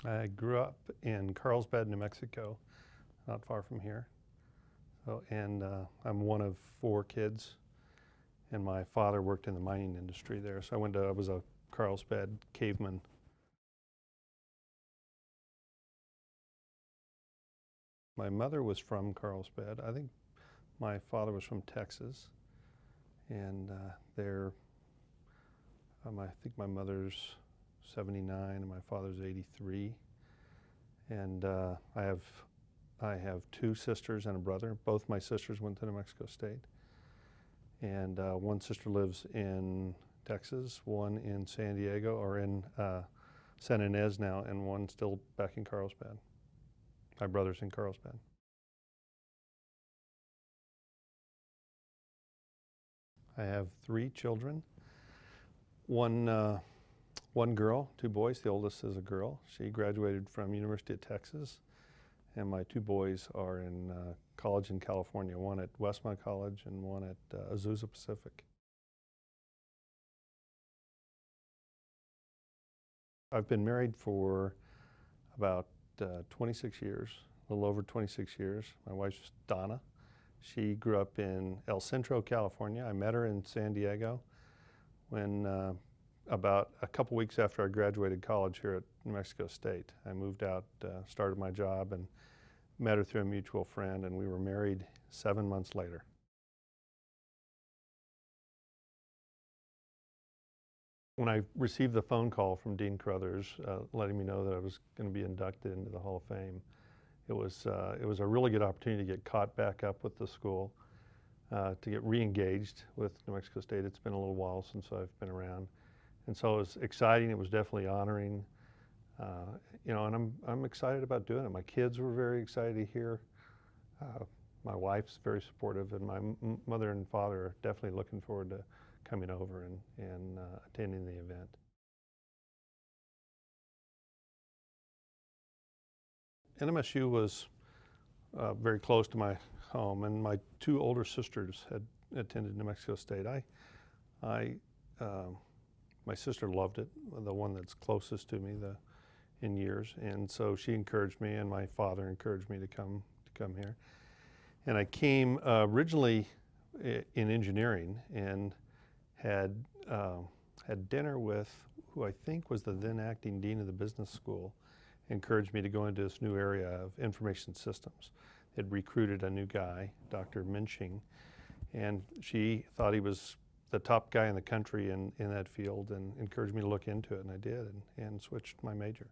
I grew up in Carlsbad, New Mexico, not far from here. So, and I'm one of 4 kids, and my father worked in the mining industry there. So I was a Carlsbad caveman. My mother was from Carlsbad. I think my father was from Texas, and I think my mother's 79 and my father's 83. And I have 2 sisters and a brother. Both my sisters went to New Mexico State. And one sister lives in Texas, one in San Diego, or in San Ynez now, and one still back in Carlsbad. My brother's in Carlsbad. I have 3 children. One girl, 2 boys. The oldest is a girl. She graduated from University of Texas. And my 2 boys are in college in California, one at Westmont College and one at Azusa Pacific. I've been married for about 26 years, a little over 26 years. My wife's Donna. She grew up in El Centro, California. I met her in San Diego when about a couple weeks after I graduated college here at New Mexico State. I moved out, started my job, and met her through a mutual friend, and we were married 7 months later. When I received the phone call from Dean Carruthers letting me know that I was going to be inducted into the Hall of Fame, it was a really good opportunity to get caught back up with the school, to get re-engaged with New Mexico State. It's been a little while since I've been around. And so it was exciting, it was definitely honoring. You know, and I'm excited about doing it. My kids were very excited to hear. My wife's very supportive, and my mother and father are definitely looking forward to coming over and attending the event. NMSU was very close to my home, and my 2 older sisters had attended New Mexico State. My sister loved it, the one that's closest to me in years, and so she encouraged me, and my father encouraged me to come here. And I came originally in engineering and had dinner with who I think was the then acting dean of the business school. Encouraged me to go into this new area of information systems. They'd recruited a new guy, Dr. Minching, and she thought he was the top guy in the country in that field, and encouraged me to look into it, and I did, and switched my major.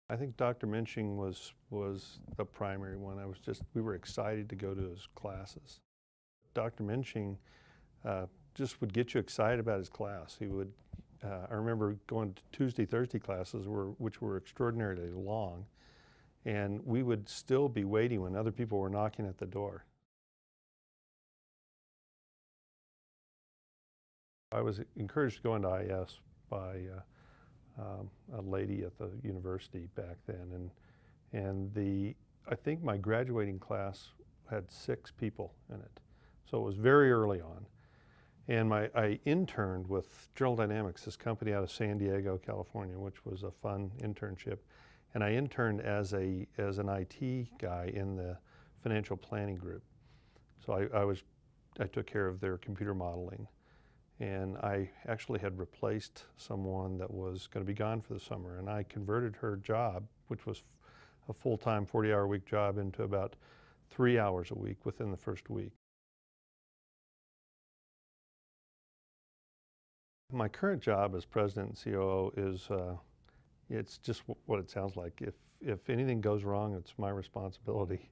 I think Dr. Minching was the primary one. We were excited to go to his classes. Dr. Minching just would get you excited about his class. He would, I remember going to Tuesday, Thursday classes, which were extraordinarily long, and we would still be waiting when other people were knocking at the door. I was encouraged to go into IS by a lady at the university back then, and I think my graduating class had 6 people in it, so it was very early on. And I interned with General Dynamics, this company out of San Diego, California, which was a fun internship. And I interned as an IT guy in the financial planning group. So I took care of their computer modeling. And I actually had replaced someone that was going to be gone for the summer, and I converted her job, which was a full-time 40-hour-a-week job, into about 3 hours a week within the first week. My current job as president and COO is, it's just what it sounds like. If anything goes wrong, it's my responsibility.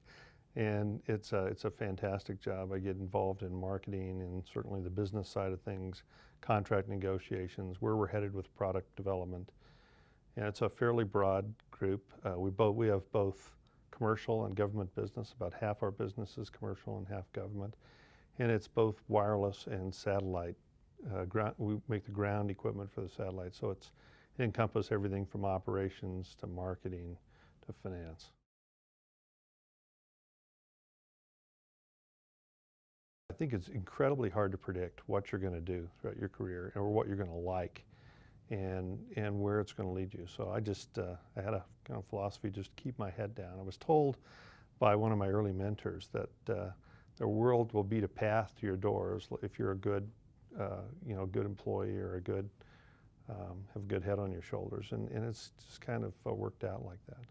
And it's a fantastic job. I get involved in marketing and certainly the business side of things, contract negotiations, where we're headed with product development. And it's a fairly broad group. We have both commercial and government business. About half our business is commercial and half government. And it's both wireless and satellite. We make the ground equipment for the satellite, so it encompasses everything from operations to marketing to finance. think it's incredibly hard to predict what you're going to do throughout your career or what you're going to like and where it's going to lead you. So I just, I had a kind of philosophy, just keep my head down. I was told by one of my early mentors that the world will beat a path to your doors if you're a good, good employee or a good, have a good head on your shoulders. And it's just kind of worked out like that.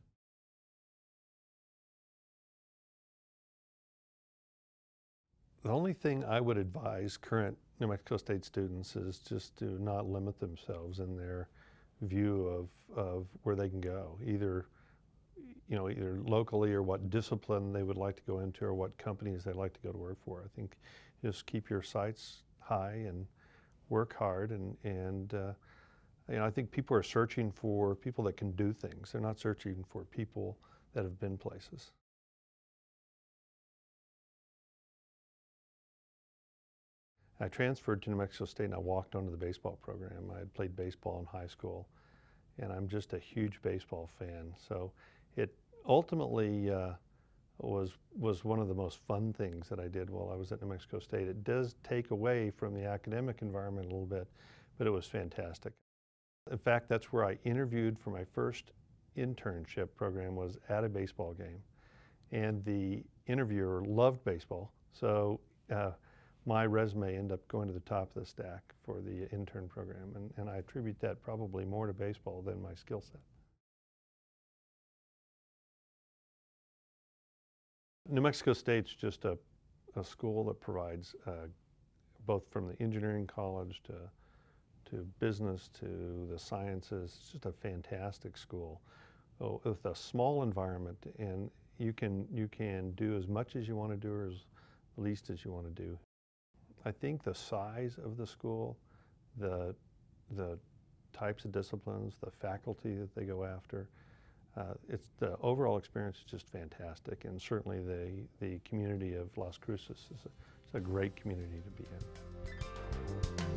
The only thing I would advise current New Mexico State students is just to not limit themselves in their view of where they can go, either locally or what discipline they would like to go into or what companies they'd like to go to work for. I think just keep your sights high and work hard and I think people are searching for people that can do things. They're not searching for people that have been places. I transferred to New Mexico State and I walked onto the baseball program. I had played baseball in high school and I'm just a huge baseball fan. So it ultimately was one of the most fun things that I did while I was at New Mexico State. It does take away from the academic environment a little bit, but it was fantastic. In fact, that's where I interviewed for my first internship program, was at a baseball game. And the interviewer loved baseball. So my resume ended up going to the top of the stack for the intern program, and I attribute that probably more to baseball than my skill set. New Mexico State's just a school that provides both from the engineering college to business to the sciences. It's just a fantastic school with a small environment, and you can do as much as you want to do or as least as you want to do. I think the size of the school, the types of disciplines, the faculty that they go after, the overall experience is just fantastic, and certainly the community of Las Cruces is a great community to be in.